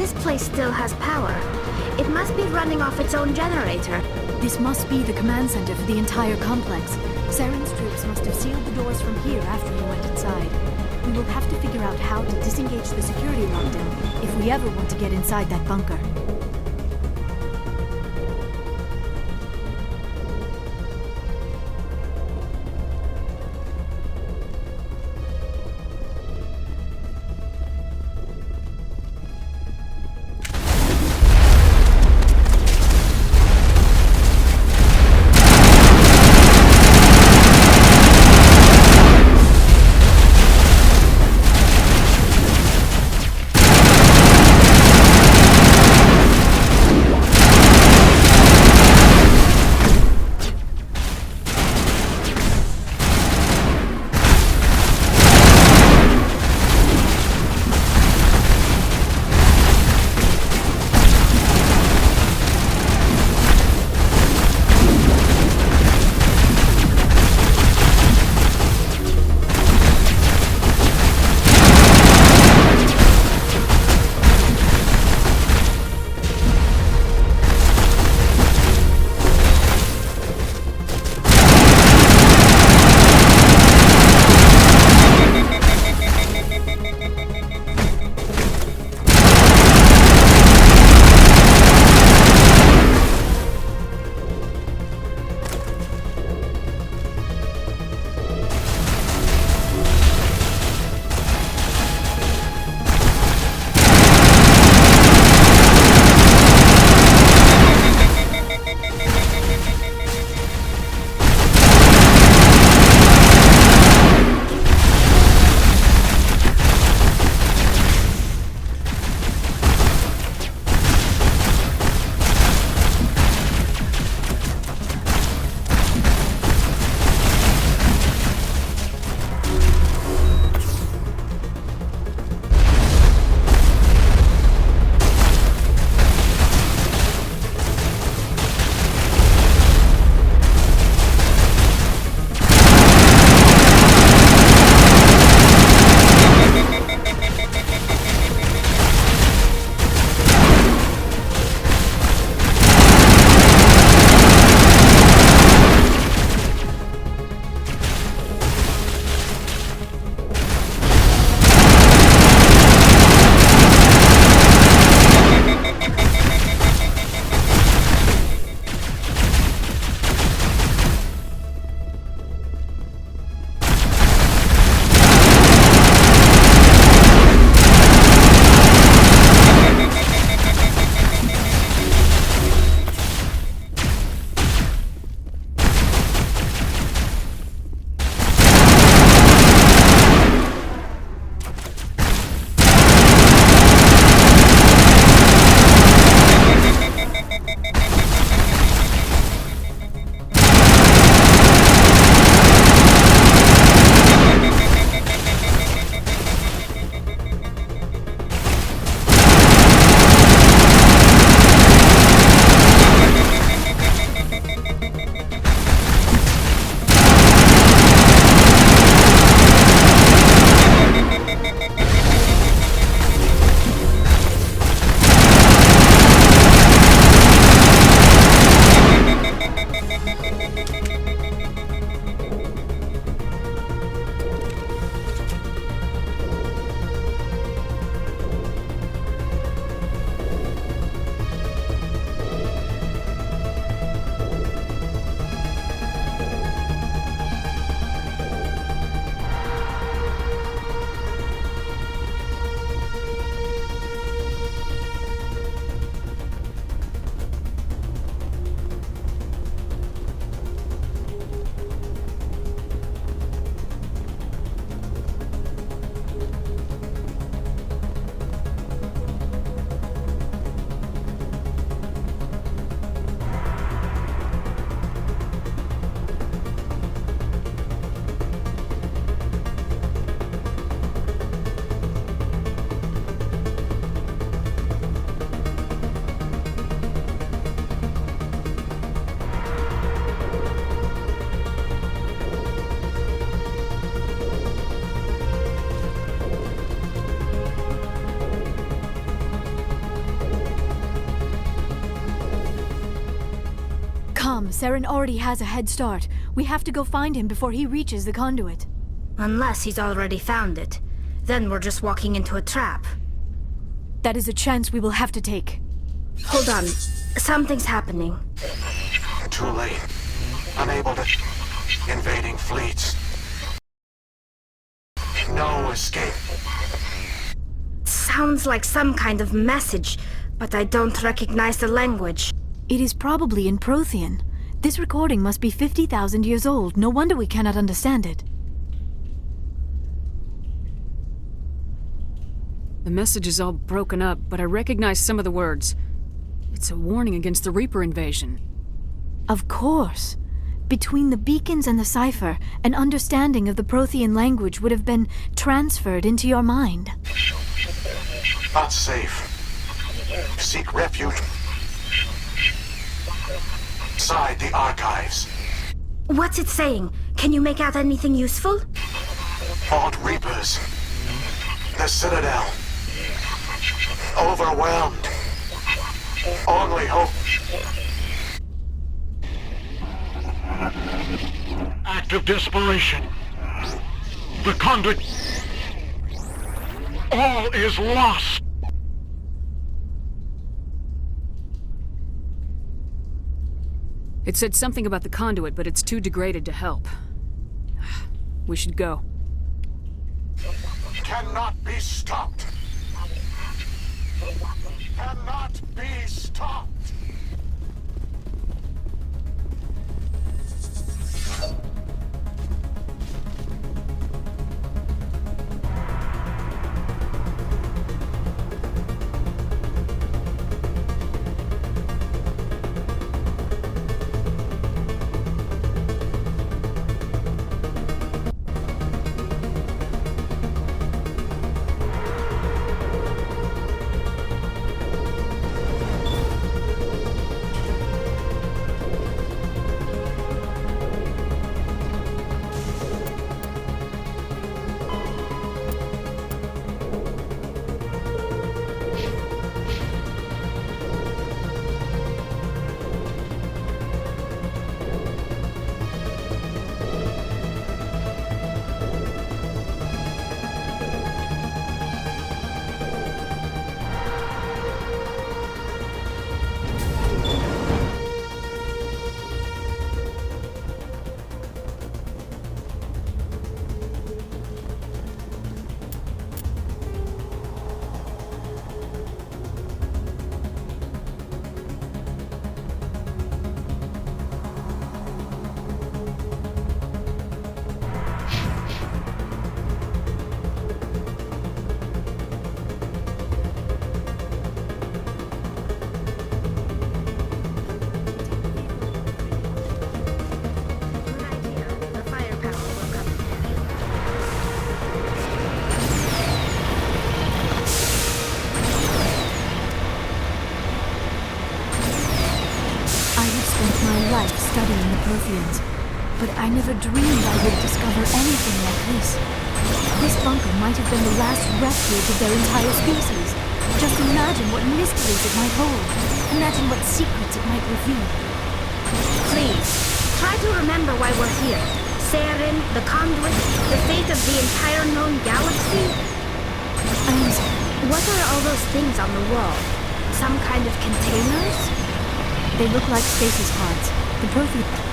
this place still has power. It must be running off its own generator. This must be the command center for the entire complex. Saren's troops must have sealed the doors from here after we went inside. We will have to figure out how to disengage the security lockdown if we ever want to get inside that bunker. problem. Saren already has a head start. We have to go find him before he reaches the conduit. Unless he's already found it. Then we're just walking into a trap. That is a chance we will have to take. Hold on. Something's happening. Too late. Unable to... Invading fleets. No escape. Sounds like some kind of message, but I don't recognize the language. It is probably in Prothean. This recording must be 50,000 years old. No wonder we cannot understand it. The message is all broken up, but I recognize some of the words. It's a warning against the Reaper invasion. Of course. Between the beacons and the cipher, an understanding of the Prothean language would have been transferred into your mind. Not safe. Seek refuge. Inside the archives. What's it saying? Can you make out anything useful? Fought Reapers. The Citadel. Overwhelmed. Only hope. Act of desperation. The Conduit. All is lost. It said something about the conduit, but it's too degraded to help. We should go. Cannot be stopped. Cannot be stopped. Good idea. The firepower will come in handy. I have spent my life studying the Protheans, but I never dreamed I would discover anything like this. This bunker might have been the last refuge of their entire species. Just imagine what mysteries it might hold. Imagine what secrets it might reveal. Please, try to remember why we're here. Saren, the Conduit, the fate of the entire known galaxy. And what are all those things on the wall? Some kind of containers? They look like stasis pods. The Prothean...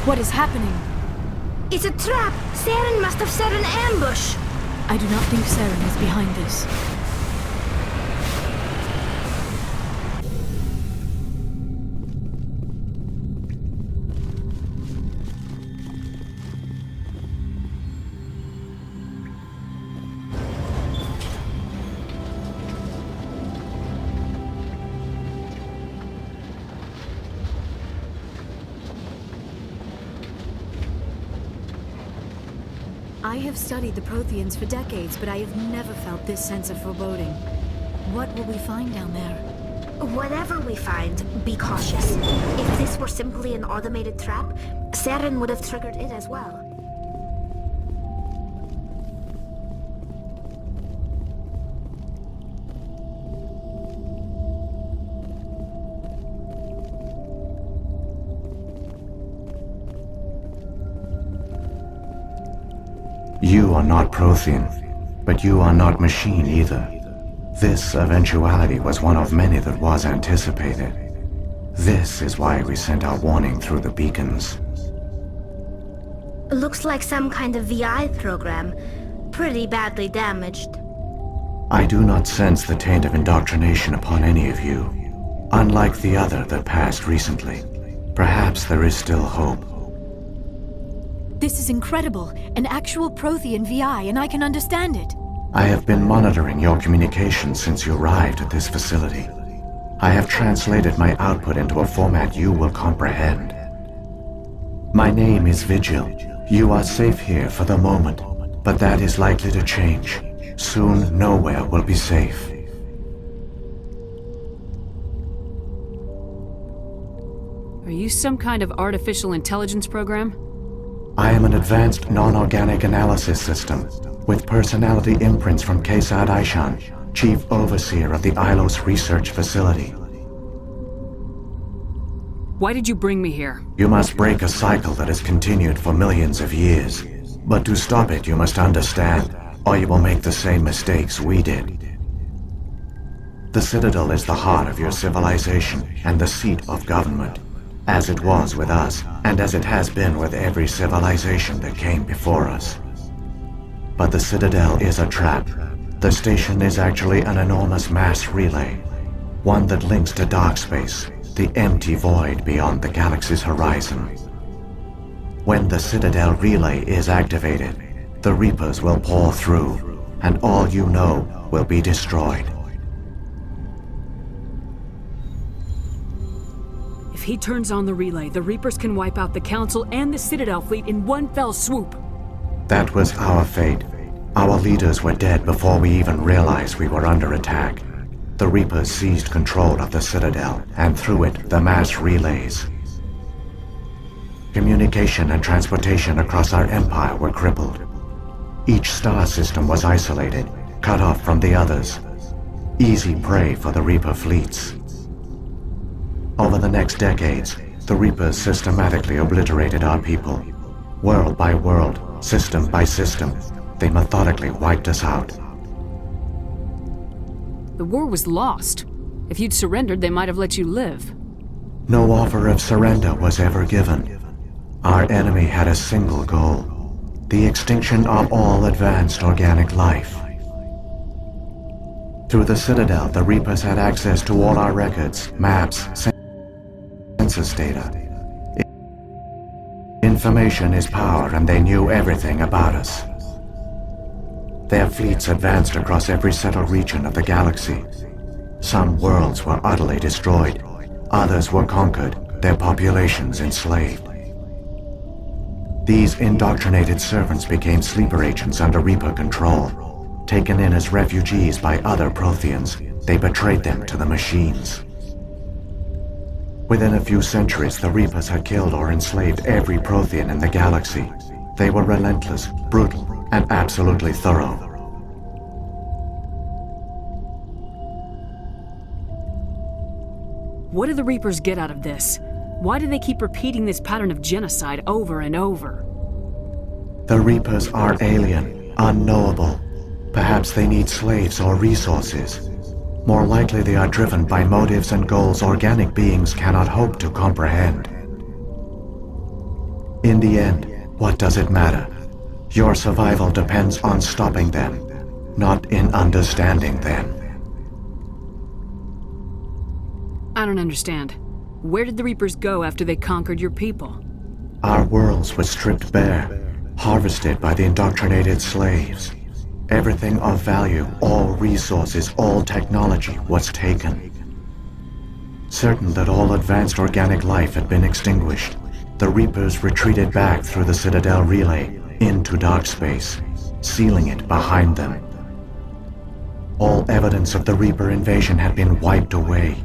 What is happening? It's a trap! Saren must have set an ambush! I do not think Saren is behind this. I have studied the Protheans for decades, but I have never felt this sense of foreboding. What will we find down there? Whatever we find, be cautious. If this were simply an automated trap, Saren would have triggered it as well. You are not Prothean, but you are not machine either. This eventuality was one of many that was anticipated. This is why we sent our warning through the beacons. Looks like some kind of VI program. Pretty badly damaged. I do not sense the taint of indoctrination upon any of you. Unlike the other that passed recently, perhaps there is still hope. This is incredible. An actual Prothean VI, and I can understand it. I have been monitoring your communications since you arrived at this facility. I have translated my output into a format you will comprehend. My name is Vigil. You are safe here for the moment, but that is likely to change. Soon, nowhere will be safe. Are you some kind of artificial intelligence program? I am an advanced non-organic analysis system, with personality imprints from Kesad Aishan, Chief Overseer of the Ilos Research Facility. Why did you bring me here? You must break a cycle that has continued for millions of years. But to stop it, you must understand, or you will make the same mistakes we did. The Citadel is the heart of your civilization and the seat of government, as it was with us, and as it has been with every civilization that came before us. But the Citadel is a trap. The station is actually an enormous mass relay, one that links to dark space, the empty void beyond the galaxy's horizon. When the Citadel relay is activated, the Reapers will pour through, and all you know will be destroyed. If he turns on the relay, the Reapers can wipe out the Council and the Citadel fleet in one fell swoop. That was our fate. Our leaders were dead before we even realized we were under attack. The Reapers seized control of the Citadel, and through it, the mass relays. Communication and transportation across our empire were crippled. Each star system was isolated, cut off from the others. Easy prey for the Reaper fleets. Over the next decades, the Reapers systematically obliterated our people. World by world, system by system, they methodically wiped us out. The war was lost. If you'd surrendered, they might have let you live. No offer of surrender was ever given. Our enemy had a single goal: the extinction of all advanced organic life. Through the Citadel, the Reapers had access to all our records, maps, census data. Information is power, and they knew everything about us. Their fleets advanced across every settled region of the galaxy. Some worlds were utterly destroyed. Others were conquered, their populations enslaved. These indoctrinated servants became sleeper agents under Reaper control. Taken in as refugees by other Protheans, they betrayed them to the machines. Within a few centuries, the Reapers had killed or enslaved every Prothean in the galaxy. They were relentless, brutal, and absolutely thorough. What do the Reapers get out of this? Why do they keep repeating this pattern of genocide over and over? The Reapers are alien, unknowable. Perhaps they need slaves or resources. More likely they are driven by motives and goals organic beings cannot hope to comprehend. In the end, what does it matter? Your survival depends on stopping them, not in understanding them. I don't understand. Where did the Reapers go after they conquered your people? Our worlds were stripped bare, harvested by the indoctrinated slaves. Everything of value, all resources, all technology was taken. Certain that all advanced organic life had been extinguished, the Reapers retreated back through the Citadel relay, into dark space, sealing it behind them. All evidence of the Reaper invasion had been wiped away.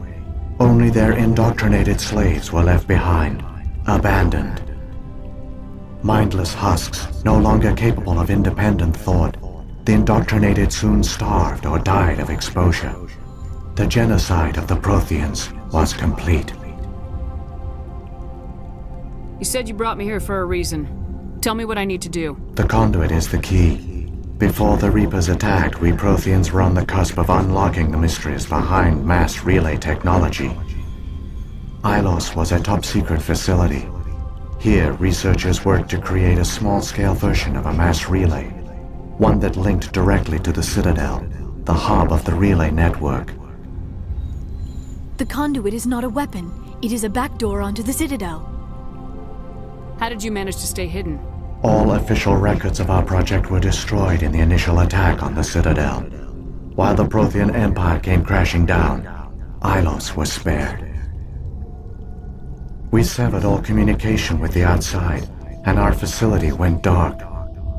Only their indoctrinated slaves were left behind, abandoned. Mindless husks, no longer capable of independent thought, the indoctrinated soon starved or died of exposure. The genocide of the Protheans was complete. You said you brought me here for a reason. Tell me what I need to do. The Conduit is the key. Before the Reapers attacked, we Protheans were on the cusp of unlocking the mysteries behind mass relay technology. Ilos was a top-secret facility. Here, researchers worked to create a small-scale version of a mass relay, one that linked directly to the Citadel, the hub of the relay network. The Conduit is not a weapon. It is a backdoor onto the Citadel. How did you manage to stay hidden? All official records of our project were destroyed in the initial attack on the Citadel. While the Prothean Empire came crashing down, Ilos was spared. We severed all communication with the outside, and our facility went dark.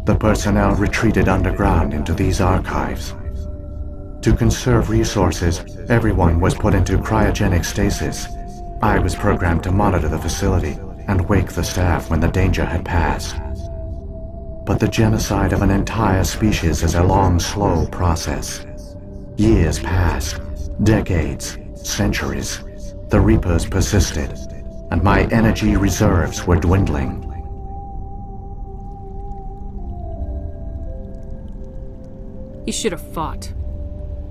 The personnel retreated underground into these archives. To conserve resources, everyone was put into cryogenic stasis. I was programmed to monitor the facility and wake the staff when the danger had passed. But the genocide of an entire species is a long, slow process. Years passed, decades, centuries. The Reapers persisted, and my energy reserves were dwindling. You should have fought.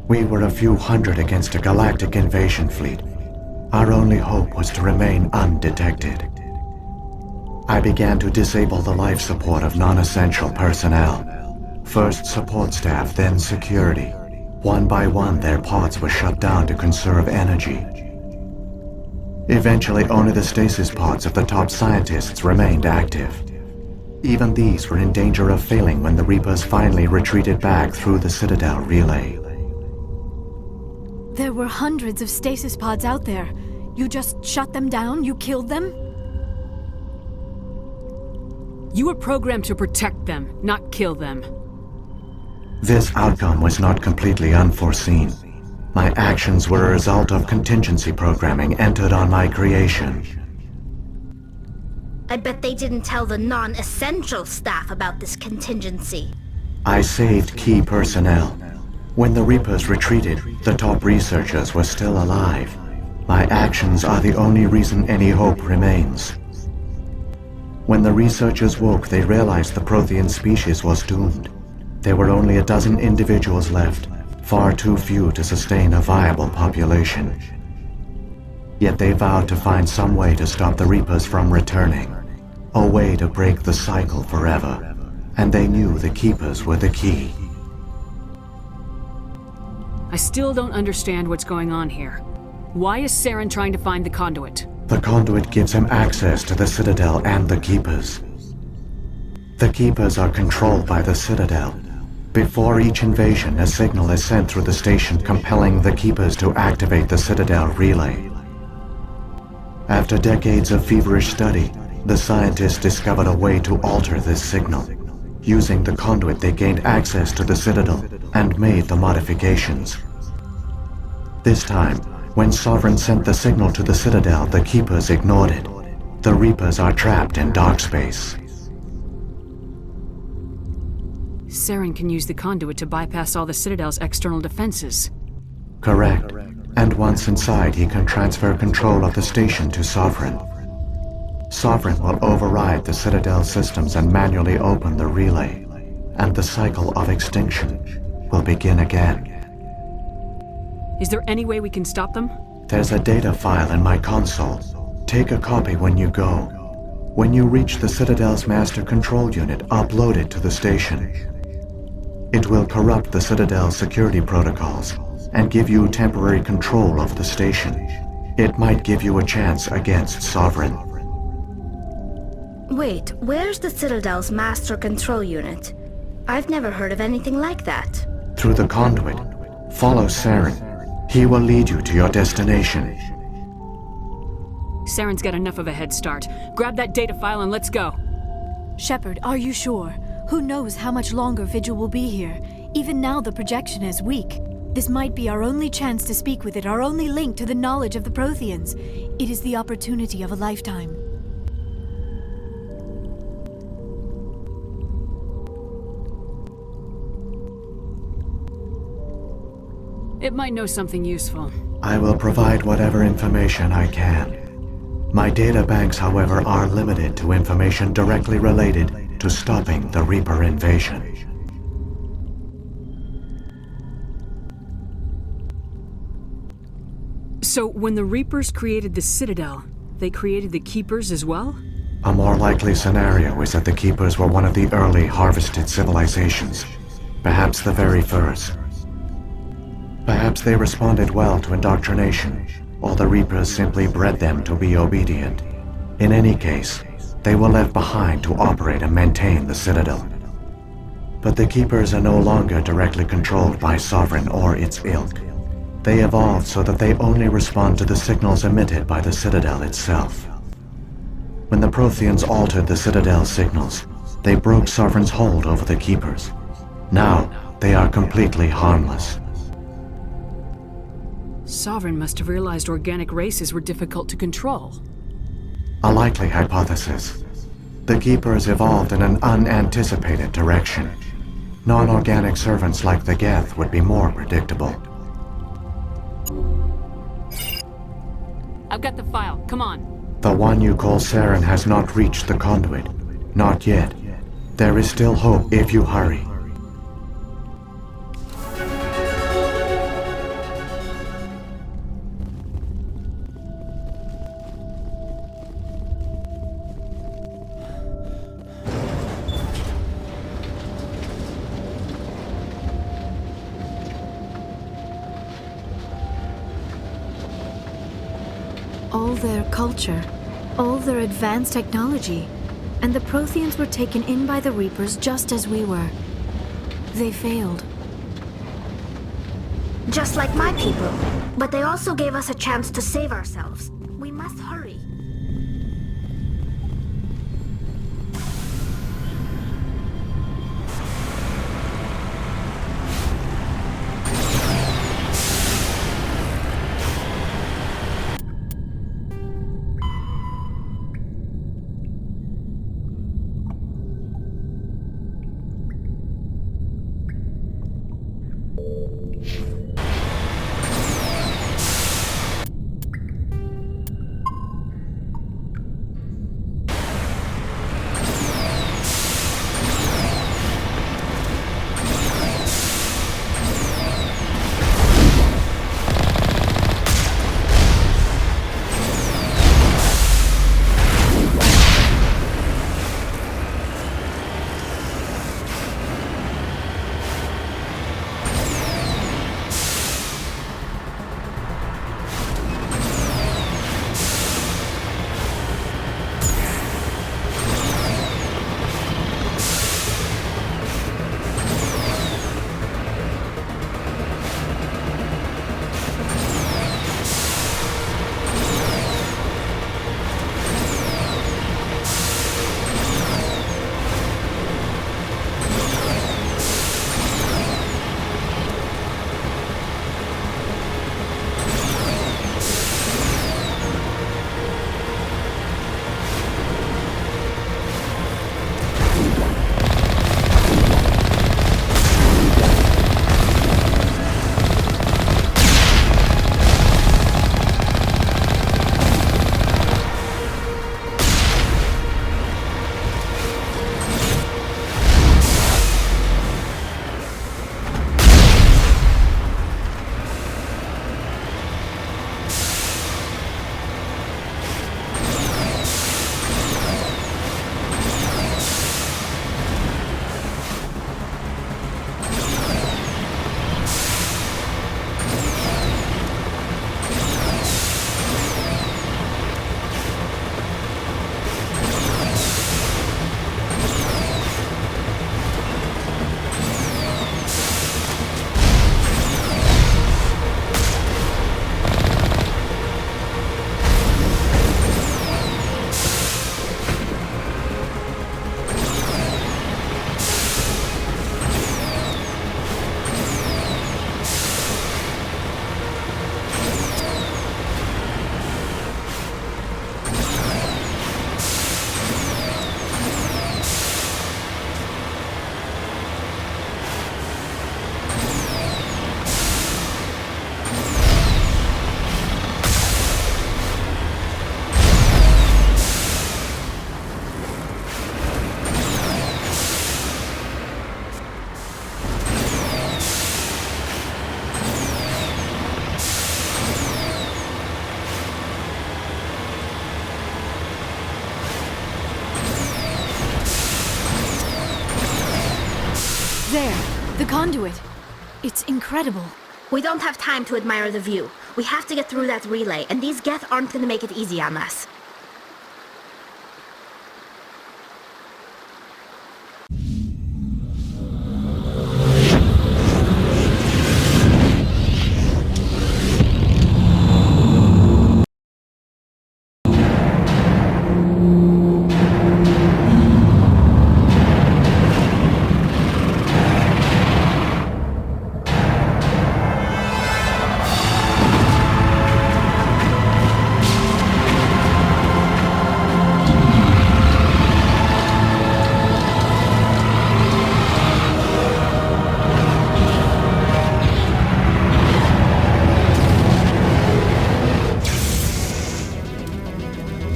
We were a few hundred against a galactic invasion fleet. Our only hope was to remain undetected. I began to disable the life support of non-essential personnel. First support staff, then security. One by one, their pods were shut down to conserve energy. Eventually, only the stasis pods of the top scientists remained active. Even these were in danger of failing when the Reapers finally retreated back through the Citadel relay. There were hundreds of stasis pods out there. You just shut them down? You killed them? You were programmed to protect them, not kill them. This outcome was not completely unforeseen. My actions were a result of contingency programming entered on my creation. I bet they didn't tell the non-essential staff about this contingency. I saved key personnel. When the Reapers retreated, the top researchers were still alive. My actions are the only reason any hope remains. When the researchers woke, they realized the Prothean species was doomed. There were only a dozen individuals left, far too few to sustain a viable population. Yet they vowed to find some way to stop the Reapers from returning, a way to break the cycle forever, and they knew the Keepers were the key. I still don't understand what's going on here. Why is Saren trying to find the Conduit? The Conduit gives him access to the Citadel and the Keepers. The Keepers are controlled by the Citadel. Before each invasion, a signal is sent through the station compelling the Keepers to activate the Citadel relay. After decades of feverish study, the scientists discovered a way to alter this signal. Using the Conduit, they gained access to the Citadel and made the modifications. This time, when Sovereign sent the signal to the Citadel, the Keepers ignored it. The Reapers are trapped in dark space. Saren can use the Conduit to bypass all the Citadel's external defenses. Correct. And once inside, he can transfer control of the station to Sovereign. Sovereign will override the Citadel systems and manually open the relay, and the cycle of extinction will begin again. Is there any way we can stop them? There's a data file in my console. Take a copy when you go. When you reach the Citadel's master control unit, upload it to the station. It will corrupt the Citadel's security protocols and give you temporary control of the station. It might give you a chance against Sovereign. Wait, where's the Citadel's master control unit? I've never heard of anything like that. Through the Conduit. Follow Saren. He will lead you to your destination. Saren's got enough of a head start. Grab that data file and let's go. Shepard, are you sure? Who knows how much longer Vigil will be here? Even now the projection is weak. This might be our only chance to speak with it, our only link to the knowledge of the Protheans. It is the opportunity of a lifetime. It might know something useful. I will provide whatever information I can. My data banks, however, are limited to information directly related to stopping the Reaper invasion. So, when the Reapers created the Citadel, they created the Keepers as well? A more likely scenario is that the Keepers were one of the early harvested civilizations, perhaps the very first. Perhaps they responded well to indoctrination, or the Reapers simply bred them to be obedient. In any case, they were left behind to operate and maintain the Citadel. But the Keepers are no longer directly controlled by Sovereign or its ilk. They evolved so that they only respond to the signals emitted by the Citadel itself. When the Protheans altered the Citadel's signals, they broke Sovereign's hold over the Keepers. Now, they are completely harmless. Sovereign must have realized organic races were difficult to control. A likely hypothesis. The Keepers evolved in an unanticipated direction. Non-organic servants like the Geth would be more predictable. I've got the file. Come on. The one you call Saren has not reached the Conduit. Not yet. There is still hope if you hurry. All their culture, all their advanced technology, and the Protheans were taken in by the Reapers just as we were. They failed. Just like my people. But they also gave us a chance to save ourselves. We must hurry. There, the conduit. It's incredible. We don't have time to admire the view. We have to get through that relay, and these Geth aren't gonna make it easy on us.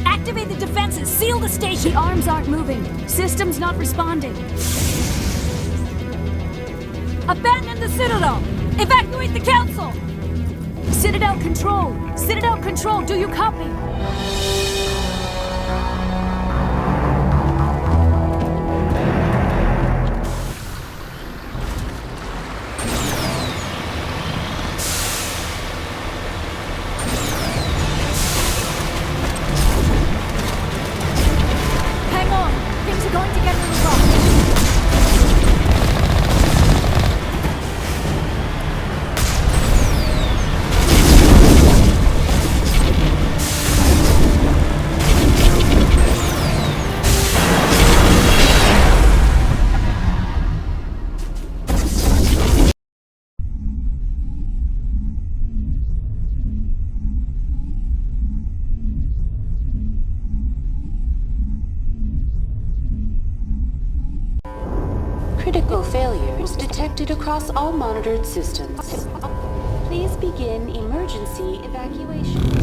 Activate the defenses! Seal the station! The arms aren't moving. Systems not responding. Abandon the Citadel! Evacuate the Council! Citadel Control! Citadel Control, do you copy? Hang on! Things are going to get really rough. Critical failures detected across all monitored systems. Please begin emergency evacuation.